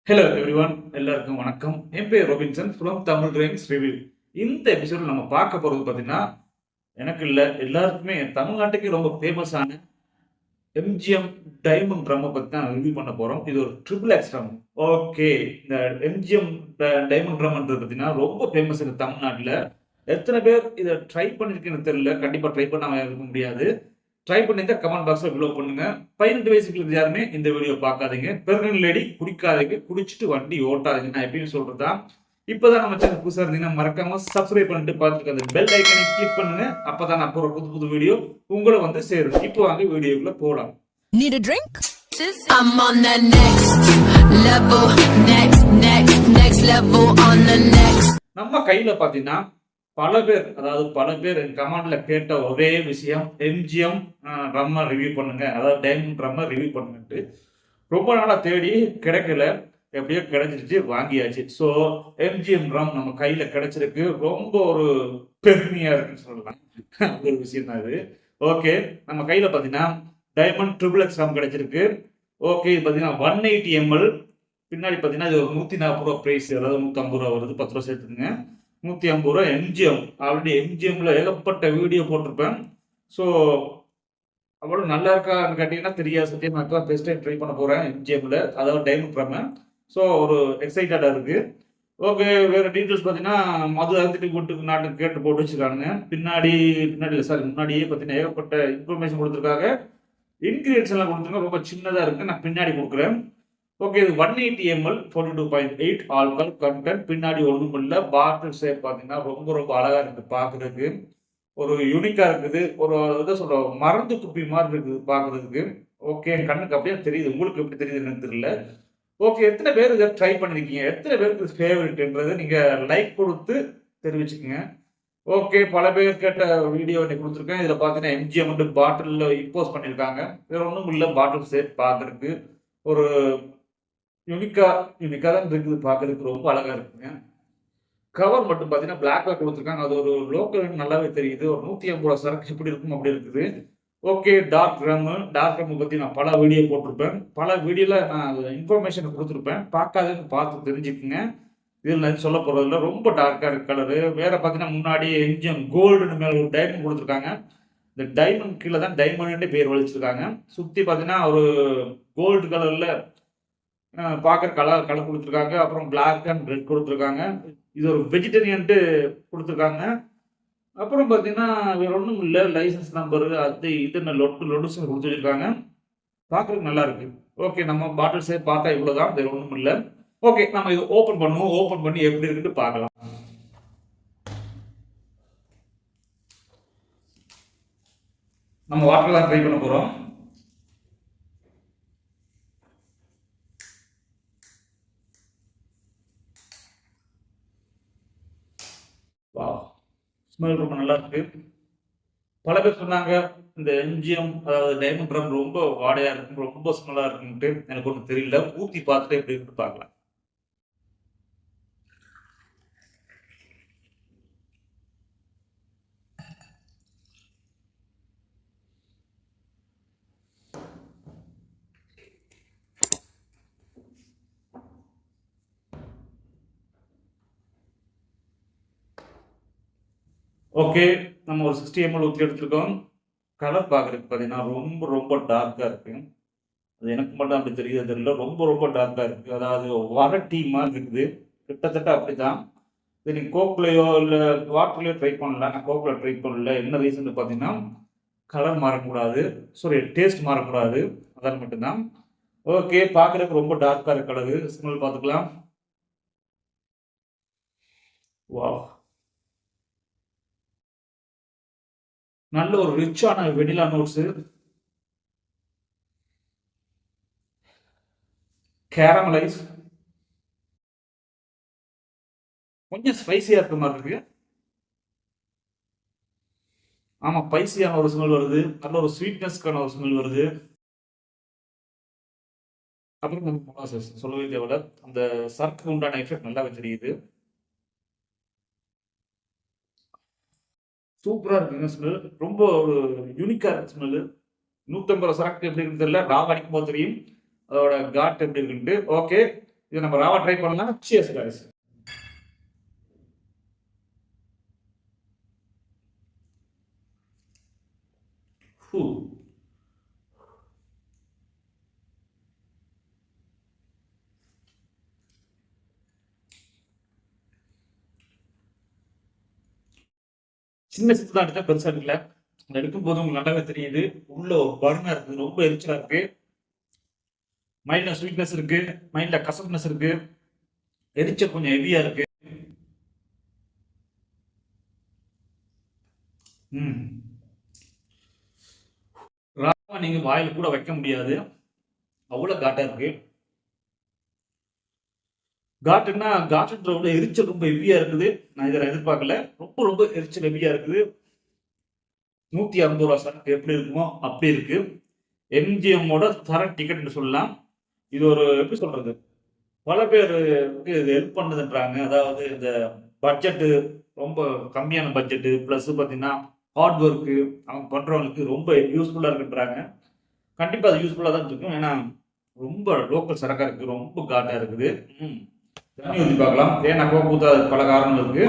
Hello everyone, எல்லாருக்கும் வணக்கம். என் பேர் Robinson from Tamil Reigns review. இந்த எபிசோட நம்ம பார்க்க போறது பார்த்தீங்கன்னா, எனக்கு இல்லை எல்லாருக்குமே தமிழ்நாட்டுக்கு ரொம்ப ஃபேமஸான எம்ஜிஎம் டைமண்ட் ட்ரம்மை பற்றி தான் ரிவ்யூ பண்ண போகிறோம். இது ஒரு ட்ரிபிள் எக்ஸ் ட்ரம். ஓகே, இந்த எம்ஜிஎம் டைமண்ட் ட்ரம்ன்றது பார்த்தீங்கன்னா ரொம்ப ஃபேமஸ் இந்த தமிழ்நாட்டில். எத்தனை பேர் இதை ட்ரை பண்ணியிருக்கேன்னு தெரியல. கண்டிப்பாக ட்ரை பண்ணாமல் இருக்க முடியாது. ட்ரை பண்ணிருந்தா கமெண்ட் பாக்ஸ்ல பிலோ பண்ணுங்க. 18 வயசுக்கு யாருமே இந்த வீடியோ பார்க்காதீங்க. பிரெக்னன்ட் லேடி குடிக்காதீங்க, குடிச்சிட்டு வண்டி ஓட்டாதீங்க. நான் எப்பயும் சொல்றதா. இப்பதான் நம்ம சேனல் புதுசா இருந்தீங்கன்னா மறக்காம சப்ஸ்கிரைப் பண்ணிட்டு பார்த்துட்டு அந்த பெல் ஐக்கனை கிளிக் பண்ணுங்க. அப்பதான் நான் போற புது புது வீடியோ உங்களை வந்து சேரும். இப்போ வாங்க வீடியோக்குள்ள போலாம். Need a drink? I'm on the next level, next level on the next. நம்ம கையில பாத்தீங்கன்னா பல பேர் கமெண்ட்ல கேட்ட ஒரே விஷயம் எம்ஜிஎம் ட்ரம்ம ரிவ்யூ பண்ணுங்க, அதாவது டைமண்ட் ட்ரம்ம ரிவ்யூ பண்ணுங்கன்ட்டு. ரொம்ப நாளா தேடி கிடைக்கல, எப்படியோ கிடைச்சிருச்சு, வாங்கியாச்சு. ஸோ எம்ஜிஎம் ட்ரம் நம்ம கையில கிடைச்சிருக்கு. ரொம்ப ஒரு பெருமையா இருக்குன்னு சொல்லலாம். ஒரு விஷயம் தான் இது. ஓகே, நம்ம கையில பாத்தீங்கன்னா டைமண்ட் ட்ரிபிள் எக்ஸ் ட்ரம் கிடைச்சிருக்கு. ஓகே, இது பாத்தீங்கன்னா 180 ml. பின்னாடி பாத்தீங்கன்னா இது ஒரு 140 ரூபா பிரைஸ், அதாவது 150 ரூபா வருது. 10 ரூபா சேர்த்துங்க. 150 ரூபா எம்ஜிஎம். ஆல்ரெடி எம்ஜிஎம்ல ஏகப்பட்ட வீடியோ போட்டிருப்பேன். ஸோ அவ்வளோ நல்லா இருக்கான்னு கேட்டீங்கன்னா தெரியாது. சத்தியம் நான் இப்போ பெஸ்ட் டைம் ட்ரை பண்ண போறேன் எம்ஜிஎம்ல, அதாவது டைமண்ட் ட்ரம். ஸோ ஒரு எக்ஸைட்டடா இருக்கு. ஓகே, வேற டீட்டெயில்ஸ் பார்த்தீங்கன்னா மது அருந்திட்டு வீட்டுக்கு நாட்டுக்கு கேட்டு போட்டு வச்சுருக்காங்க. பின்னாடி இல்லை சாரி, முன்னாடியே பார்த்தீங்கன்னா ஏகப்பட்ட இன்ஃபர்மேஷன் கொடுத்துருக்காங்க. இன்கிரீடியன்ஸ் எல்லாம் கொடுத்துருக்காங்க. ரொம்ப சின்னதாக இருக்கு, நான் பின்னாடி கொடுக்குறேன். ஓகே, இது 180 ml 42.8 ஆல்கஹால் கண்டென்ட். பின்னாடி ஒன்றும் இல்லை. பாட்டில் ஷேப் பார்த்தீங்கன்னா ரொம்ப ரொம்ப அழகா இருக்கு பார்க்கறதுக்கு. ஒரு யூனிக்கா இருக்குது. ஒரு இதை சொல்ற மருந்து குப்பி மாதிரி இருக்குது பார்க்கறதுக்கு. ஓகே, என் கண்ணுக்கு அப்படியே தெரியுது. உங்களுக்கு எப்படி தெரியுதுன்னு தெரியல. ஓகே, எத்தனை பேர் இதை ட்ரை பண்ணிருக்கீங்க, எத்தனை பேருக்கு ஃபேவரட்ன்றதை நீங்க லைக் கொடுத்து தெரிவிச்சுக்கோங்க. ஓகே, பல பேர் கேட்ட வீடியோ இன்னைக்கு கொடுத்துருக்கேன். இதில் பார்த்தீங்கன்னா எம்ஜிஎம் வந்து பாட்டிலில் இம்போஸ் பண்ணியிருக்காங்க. வேற ஒன்றும் இல்லை, பாட்டில் ஷேப் பார்க்கறதுக்கு ஒரு யூனிக்கா தான் இருக்குது. பார்க்கறதுக்கு ரொம்ப அழகா இருக்குங்க. கவர் மட்டும் பார்த்தீங்கன்னா பிளாக்ல கொடுத்துருக்காங்க. அது ஒரு லோக்கல் நல்லாவே தெரியுது. ஒரு 150 ரூபா சரக்கு எப்படி இருக்கும் அப்படி இருக்குது. ஓகே, டார்க் ரம் பற்றி நான் பல வீடியோ போட்டிருப்பேன். பல வீடியோவில் நான் இன்ஃபர்மேஷன் கொடுத்துருப்பேன். பார்க்காதுன்னு பார்த்து தெரிஞ்சுக்குங்க. இதில் நான் சொல்ல போகிறதில்ல. ரொம்ப டார்க்காக இருக்கு கலரு. வேற பார்த்தீங்கன்னா முன்னாடி எம்ஜிஎம் கோல்டுன்னு மேலே ஒரு டைமண்ட் கொடுத்துருக்காங்க. இந்த டைமண்ட் கீழே தான் டைமண்ட்னே பேர் வலிச்சிருக்காங்க. சுற்றி பார்த்தீங்கன்னா ஒரு கோல்டு கலரில் பார்க்குற கலர் கொடுத்துருக்காங்க. அப்புறம் பிளாக் அண்ட் ரெட் கொடுத்துருக்காங்க. இது ஒரு வெஜிடேரியன்ட்டு கொடுத்துருக்காங்க. அப்புறம் பார்த்தீங்கன்னா வேற ஒன்றும் இல்லை, லைசன்ஸ் நம்பரு அது இதுன்னு லொட்டுஸ் கொடுத்து வச்சிருக்காங்க. பார்க்குறதுக்கு நல்லா இருக்கு. ஓகே, நம்ம பாட்டில்ஸே பார்த்தா இவ்வளோதான், வேற ஒன்றும் இல்லை. ஓகே, நம்ம இது ஓப்பன் பண்ணுவோம். ஓப்பன் பண்ணி எப்படி இருக்குன்னு பார்க்கலாம். நம்ம வாட்டர் தான் ட்ரை பண்ண போகிறோம். ஸ்மெல் ரொம்ப நல்லா இருக்கு. பல பேர் சொன்னாங்க இந்த எம்ஜிஎம் அதாவது டைமண்ட் ட்ரம் ரொம்ப வாடையா இருக்கும், ரொம்ப ஸ்மெல்லா இருக்குன்ட்டு. எனக்கு ஒன்றும் தெரியல, ஊற்றி பார்த்துட்டு எப்படி இருக்குன்னு பார்க்கலாம். ஓகே, நம்ம ஒரு 60 ml ஊற்றி எடுத்துருக்கோம். கலர் பார்க்குறதுக்கு பார்த்தீங்கன்னா ரொம்ப ரொம்ப டார்க்காக இருக்கு. அது எனக்கு மட்டும் அப்படி தெரியுது தெரியல. ரொம்ப ரொம்ப டார்க்காக இருக்குது. அதாவது வர டீ மாதிரி இருக்குது. கிட்டத்தட்ட அப்படி தான். இது நீங்கள் கோக்லையோ இல்லை வாட்டர்லையோ ட்ரை பண்ணல. நான் கோக்கில் ட்ரை பண்ணல. என்ன ரீசன் பார்த்தீங்கன்னா கலர் மாறக்கூடாது, சாரி டேஸ்ட் மாறக்கூடாது, அதான் மட்டும்தான். ஓகே, பார்க்குறதுக்கு ரொம்ப டார்க்காக இருக்கு கலரு. ஸ்மெல் பார்த்துக்கலாம். வா, நல்ல ஒரு ரிச்சான வெனிலா நோட்ஸு, கேரமலைஸ், கொஞ்சம் ஸ்பைசியா இருக்க மாதிரி இருக்கு. ஆமா, ஸ்பைசியான ஒரு ஸ்மெல் வருது. நல்ல ஒரு ஸ்வீட்னஸ்க்கான ஒரு ஸ்மெல் வருது. அப்புறம் நம்ம மொலாசஸ் சொல்லவே தேவையில்ல. அந்த சர்க்கு உண்டான எஃபெக்ட் நல்லாவே தெரியுது. சூப்பரா இருக்குங்க ஸ்மெல். ரொம்ப ஒரு யூனிக்கா இருக்கு ஸ்மெல். 150 சரக்கு எப்படி இருக்குன்னு தெரியல. ராவ் அடிக்கும் போது தெரியும் அதோட காட் எப்படி இருக்குன்ட்டு. ஓகே, இதை நம்ம ராவா ட்ரை பண்ணலாம். Cheers guys. சின்ன சித்து தான் எடுத்தா, பெருசா இருக்குல்ல. எடுக்கும் போது உங்களுக்கு நல்லாவே தெரியுது. உள்ள பர்னா இருக்கு, ரொம்ப எரிச்சலா இருக்கு. மைண்ட்ல ஸ்வீட்னஸ் இருக்கு, மைண்ட்ல கசப்னஸ் இருக்கு, எரிச்சல் கொஞ்சம் ஹெவியா இருக்கு. ராவா நீங்க வாயில கூட வைக்க முடியாது, அவ்வளவு காட்டா இருக்கு. காட்டுன்னா காட்டுன்ற விட எரிச்சல் ரொம்ப ஹெவியா இருக்குது. நான் இதை எதிர்பார்க்கல. ரொம்ப ரொம்ப எரிச்சல் ஹெவியா இருக்குது. 150 ரூபா சரக்கு எப்படி இருக்குமோ அப்படி இருக்கு. எம்ஜிஎம்மோட தர டிக்கெட்னு சொல்லலாம். இது ஒரு எப்படி சொல்றது, பல பேருக்கு இது ஹெல்ப் பண்ணுதுன்றாங்க. அதாவது இந்த பட்ஜெட்டு ரொம்ப கம்மியான பட்ஜெட்டு ப்ளஸ் பார்த்தீங்கன்னா ஹார்ட் ஒர்க்கு அவங்க பண்றவங்களுக்கு ரொம்ப யூஸ்ஃபுல்லா இருக்குன்றாங்க. கண்டிப்பா அது யூஸ்ஃபுல்லா தான் இருக்கும். ஏன்னா ரொம்ப லோக்கல் சரக்கா இருக்கு, ரொம்ப காட்டா இருக்குது. தண்ணி ஊற்றி பார்க்கலாம். ஏன்னா கோப்பை ஊற்ற பல காரணங்கள் இருக்கு.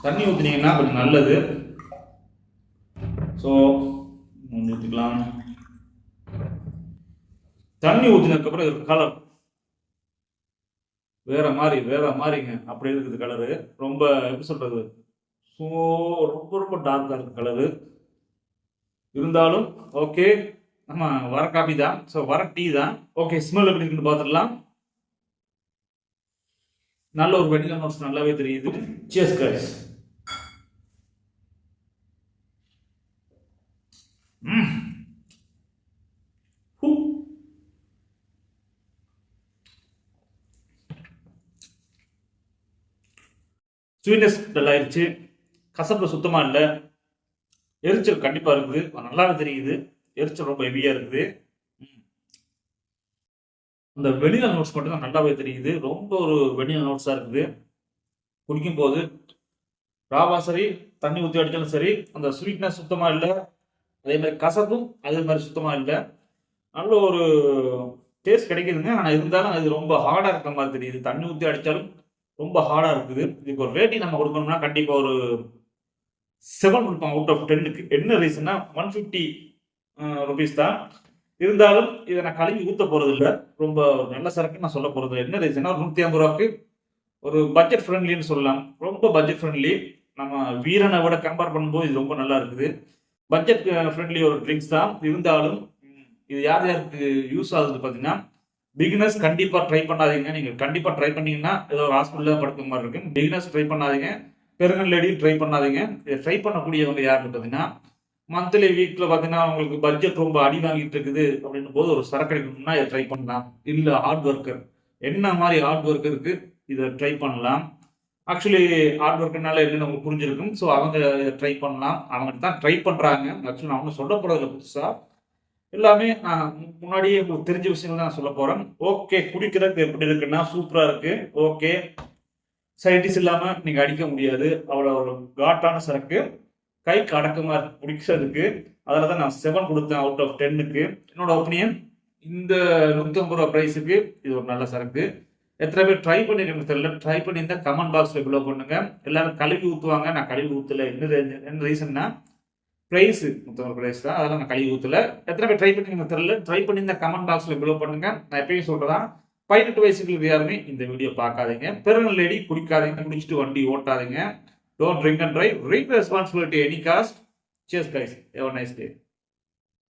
தண்ணி ஊற்றினீங்கன்னா கொஞ்சம் நல்லது. ஸோ ஊற்றிக்கலாம். தண்ணி ஊற்றினதுக்கப்புறம் இது கலர் வேற மாதிரிங்க. அப்படி இருக்குது கலரு. ரொம்ப எப்படி சொல்றது, ஸோ ரொம்ப ரொம்ப டார்க்காக இருக்கு கலரு. இருந்தாலும் ஓகே, நம்ம வர காபி தான், ஸோ வர டீ தான். ஓகே, ஸ்மெல் எப்படி இருக்குன்னு பார்த்துடலாம். நல்ல ஒரு வெனிலா நோட்ஸ் நல்லாவே தெரியுது. Cheers guys. ஸ்வீட்னஸ் டல்லாயிருச்சு, கசப்பு சுத்தமா இல்லை, எரிச்சல் கண்டிப்பா இருக்குது, நல்லாவே தெரியுது. எரிச்சல் ரொம்ப ஹெவியா இருக்குது. அந்த வெனிலா நோட்ஸ் மட்டும் தான் நல்லாவே தெரியுது. ரொம்ப ஒரு வெனிலா நோட்ஸா இருக்குது. குடிக்கும் போது ராவா சரி, தண்ணி ஊற்றி அடிச்சாலும் சரி, அந்த ஸ்வீட்னஸ் சுத்தமா இல்லை. அதே மாதிரி கசப்பும் அதே மாதிரி சுத்தமா இல்லை. நல்ல ஒரு டேஸ்ட் கிடைக்குதுங்க. ஆனால் இருந்தாலும் அது ரொம்ப ஹார்டா இருக்கிற மாதிரி தெரியுது. தண்ணி ஊற்றி அடிச்சாலும் ரொம்ப ஹார்டா இருக்குது. இதுக்கு ஒரு ரேட்டிங் நம்ம கொடுக்கணும்னா கண்டிப்பா ஒரு 7 கொடுப்போம் அவுட் ஆஃப் 10க்கு. என்ன ரீசன்னா 150 ருபீஸ் தான். இருந்தாலும் இதை நான் கழுவி ஊற்ற போறது இல்லை. ரொம்ப நல்ல சரக்கு நான் சொல்ல போறது. என்ன ரீசன்னா 150 ரூபாய்க்கு ஒரு பட்ஜெட் ஃப்ரெண்ட்லின்னு சொல்லலாம். ரொம்ப பட்ஜெட் ஃப்ரெண்ட்லி. நம்ம வீரனை விட கம்பேர் பண்ணும்போது இது ரொம்ப நல்லா இருக்குது. பட்ஜெட் ஃப்ரெண்ட்லி ஒரு ட்ரிங்க்ஸ் தான். இருந்தாலும் இது யார் யாருக்கு யூஸ் ஆகுது பார்த்தீங்கன்னா, பிகினர்ஸ் கண்டிப்பா ட்ரை பண்ணாதீங்க. நீங்க கண்டிப்பா ட்ரை பண்ணீங்கன்னா ஏதோ ஒரு ஹாஸ்பிட்டல்ல படுக்கிற மாதிரி இருக்கு. பிகினர்ஸ் ட்ரை பண்ணாதீங்க, பெருங்கல் லேடி ட்ரை பண்ணாதீங்க. இதை ட்ரை பண்ணக்கூடியவங்க யாருன்னு பார்த்தீங்கன்னா, மந்த்லி வீக்ல பார்த்தீங்கன்னா உங்களுக்கு பட்ஜெட் ரொம்ப அடி வாங்கிட்டு இருக்குது அப்படின்னும் போது ஒரு சரக்கு எடுக்கணும்னா இதை ட்ரை பண்ணலாம். இல்லை ஹார்ட் ஒர்க்கர், என்ன மாதிரி ஹார்ட் ஒர்க்கருக்கு இதை ட்ரை பண்ணலாம். ஆக்சுவலி ஹார்ட் ஒர்க்குனால என்னன்னு உங்களுக்கு புரிஞ்சிருக்கும். ஸோ அவங்க இதை ட்ரை பண்ணலாம். அவங்க தான் ட்ரை பண்றாங்க. ஆக்சுவலி நான் ஒன்றும் சொல்ல போறதில்ல புதுசா, எல்லாமே நான் முன்னாடியே உங்களுக்கு தெரிஞ்ச விஷயங்கள் தான் நான் சொல்ல போறேன். ஓகே, குடிக்கிறதுக்கு எப்படி இருக்குன்னா சூப்பரா இருக்கு. ஓகே, சைடிஸ் இல்லாம நீங்க அடிக்க முடியாது, அவ்வளோ ஒரு காட்டான சரக்கு. கைக்கு அடக்கமா இருக்கு குடிக்கிறதுக்கு. அதில் தான் நான் 7 கொடுத்தேன் அவுட் ஆஃப் 10க்கு. என்னோட ஒப்பீனியன், இந்த 150 ரூபா ப்ரைஸுக்கு இது ஒரு நல்ல சரக்கு. எத்தனை பேர் ட்ரை பண்ணிருக்கேன்னு தெரியல. ட்ரை பண்ணியிருந்தா கமெண்ட் பாக்ஸ்ல பிலோ பண்ணுங்க. எல்லாரும் கழுவி ஊற்றுவாங்க, நான் கழுவி ஊற்றல. என்ன ரீசன்னா பிரைஸ் 150 பிரைஸ் தான், அதெல்லாம் நான் கழுவி ஊற்றல. எத்தனை பேர் ட்ரை பண்ணிருக்கீங்க தெரியல. ட்ரை பண்ணியிருந்தா கமெண்ட் பாக்ஸ்ல பிலோ பண்ணுங்க. நான் எப்பயும் சொல்றதான், 18 வயசுக்கு யாருமே இந்த வீடியோ பார்க்காதீங்க. பெருங்கல் லேடி குடிக்காதீங்க, குடிச்சிட்டு வண்டி ஓட்டாதீங்க. Don't drink and drive. Drink responsibility any cost. Cheers guys. Have a nice day.